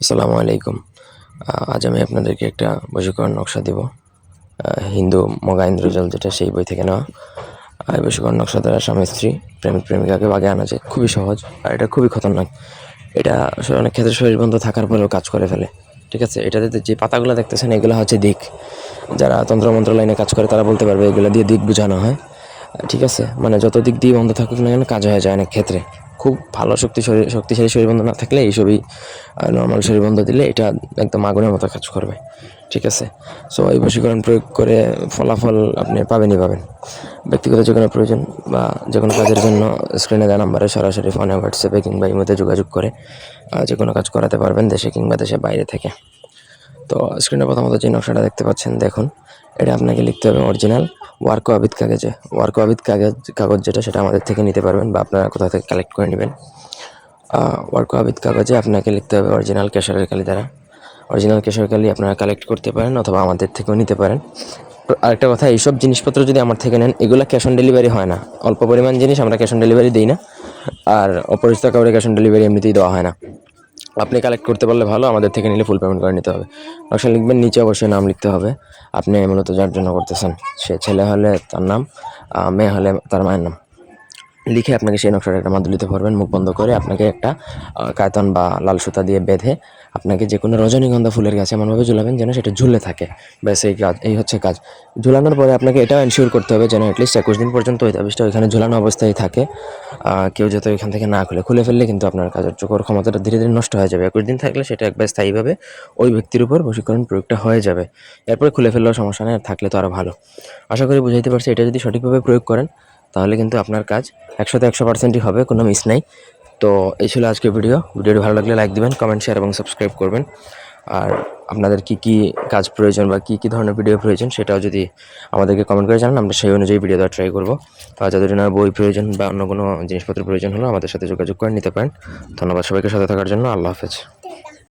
আসসালামু আলাইকুম। আজ আমি আপনাদেরকে একটা বশীকরণ নকশা দেব। হিন্দু মগা ইন্দ্রজাল যেটা সেই বই থেকে নেওয়া। এই বশীকরণ নকশা দ্বারা স্বামী স্ত্রী প্রেমিক প্রেমিকাকে বাগে আনা যায়। খুবই সহজ আর এটা খুবই খতরনাক। এটা আসলে অনেক ক্ষেত্রে শরীরবন্ধ থাকার পরেও কাজ করে ফেলে। ঠিক আছে? এটাতে যে পাতাগুলো দেখতেছেন এগুলো হচ্ছে দিক। যারা তন্ত্রমন্ত্র লাইনে কাজ করে তারা বলতে পারবে এগুলো দিয়ে দিক বোঝানো হয়। ঠিক আছে? মানে যত দিক দিয়ে বন্ধ থাকুক না কেন কাজ হয়ে যায় অনেক ক্ষেত্রে। খুব ভালো শক্তিশালী শরীরবন্ধ না থাকলে এইসবই নর্মাল শরীরবন্ধ দিলে এটা একদম আগুনের মতো কাজ করবে। ঠিক আছে? সো এই বশীকরণ প্রয়োগ করে ফলাফল আপনি পাবেনই পাবেন। ব্যক্তিগত যে কোনো প্রয়োজন বা যে কোনো কাজের জন্য স্ক্রিনে দেওয়া নাম্বারে সরাসরি ফোনে, হোয়াটসঅ্যাপে কিংবা ইমোতে যোগাযোগ করে যে কোনো কাজ করাতে পারবেন দেশে কিংবা দেশের বাইরে থেকে। তো স্ক্রিনে প্রথমত যে নকশাটা দেখতে পাচ্ছেন দেখুন, এটা আপনাকে লিখতে হবে অরিজিনাল ওয়ার্ক ওয়াবিদ কাগজে। ওয়ার্ক ওয়াবিদ কাগজ যেটা সেটা আমাদের থেকে নিতে পারবেন বা আপনারা কোথাও থেকে কালেক্ট করে নেবেন। ওয়ার্ক ওয়াবিদ কাগজে আপনাকে লিখতে হবে অরিজিনাল কেশরের কালি দ্বারা। অরিজিনাল কেশরের কালি আপনারা কালেক্ট করতে পারেন অথবা আমাদের থেকেও নিতে পারেন। আরেকটা কথা, এইসব জিনিসপত্র যদি আমার থেকে নেন এগুলো ক্যাশ অন ডেলিভারি হয় না। অল্প পরিমাণ জিনিস আমরা ক্যাশ অন ডেলিভারি দিই না, আর অপরিচিত কাউকে ক্যাশ অন ডেলিভারি এমনিতেই দেওয়া হয় না। আপনি কালেক্ট করতে পারলে ভালো, আমাদের থেকে নিলে ফুল পেমেন্ট করে নিতে হবে। নকশা লিখবেন, নিচে অবশ্যই নাম লিখতে হবে। আপনি মূলত যার জন্য করতেছেন, সে ছেলে হলে তার নাম, মেয়ে হলে তার মায়ের নাম লিখে আপনাকে সেই নকশাটা একটা মাদুলিতে ভরবেন। মুখ বন্ধ করে আপনাকে একটা কায়তন বা লাল সুতা দিয়ে বেঁধে আপনাকে যে কোনো রজনীগন্ধা ফুলের গাছে এমনভাবে ঝুলাবেন যেন সেটা ঝুলে থাকে। ব্যাস এই হচ্ছে কাজ। ঝুলানোর পরে আপনাকে এটাও এনশিওর করতে হবে যেন অ্যাটলিস্ট 21 দিন পর্যন্ত ওই তাবিজটা ওইখানে ঝুলানো অবস্থায় থাকে। কেউ যাতে ওইখান থেকে না খুলে ফেললে কিন্তু আপনার কার্যকর ক্ষমতাটা ধীরে ধীরে নষ্ট হয়ে যাবে। 21 দিন থাকলে সেটা একবার স্থায়ীভাবে ওই ব্যক্তির উপর বশীকরণ প্রয়োগটা হয়ে যাবে। এরপরে খুলে ফেললেও সমস্যা নেই, আর থাকলে তো আরও ভালো। আশা করি বুঝাইতে পারছি। এটা যদি সঠিকভাবে প্রয়োগ করেন তাহলে কিন্তু আপনার কাজ 100% হবে, কোনো মিস নাই। তো এই ছিল আজকের ভিডিওটি ভালো লাগলে লাইক দিবেন, কমেন্ট, শেয়ার এবং সাবস্ক্রাইব করবেন। আর আপনাদের কি কাজ প্রয়োজন বা কি ধরনের ভিডিও প্রয়োজন সেটাও যদি আমাদেরকে কমেন্ট করে জানান, আমরা সেই অনুযায়ী ভিডিও দেওয়ার ট্রাই করবো। আর যাদের না বই প্রয়োজন বা অন্য কোনো জিনিসপত্র প্রয়োজন হলো আমাদের সাথে যোগাযোগ করে নিতে পারেন। ধন্যবাদ সবাইকে সাথে থাকার জন্য। আল্লাহ হাফেজ।